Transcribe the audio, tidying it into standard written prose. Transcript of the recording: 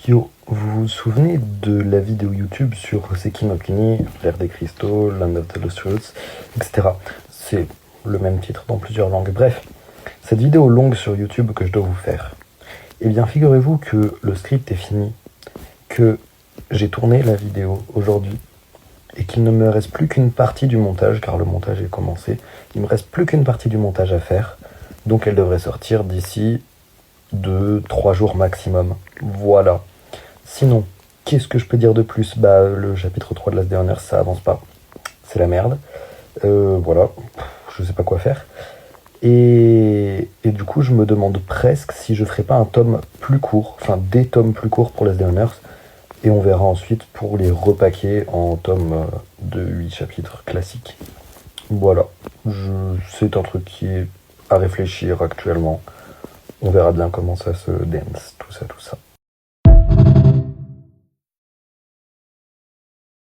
Yo, vous vous souvenez de la vidéo YouTube sur Seki no Kuni, l'ère des cristaux, Land of the Lost Truths, etc. C'est le même titre dans plusieurs langues. Bref, cette vidéo longue sur YouTube que je dois vous faire. Eh bien, figurez-vous que le script est fini, que j'ai tourné la vidéo aujourd'hui et qu'il ne me reste plus qu'une partie du montage, car le montage est commencé. Il me reste plus qu'une partie du montage à faire, donc elle devrait sortir d'ici 2-3 jours maximum. Voilà. Sinon, qu'est-ce que je peux dire de plus? Bah, le chapitre 3 de Last Day on Earth, ça avance pas. C'est la merde. Voilà. Je sais pas quoi faire. Et du coup, je me demande presque si je ferais pas un tome plus court, enfin des tomes plus courts pour Last Day on Earth, et on verra ensuite pour les repaquer en tomes de 8 chapitres classiques. Voilà. C'est un truc qui est à réfléchir actuellement. On verra bien comment ça se dance, tout ça, tout ça.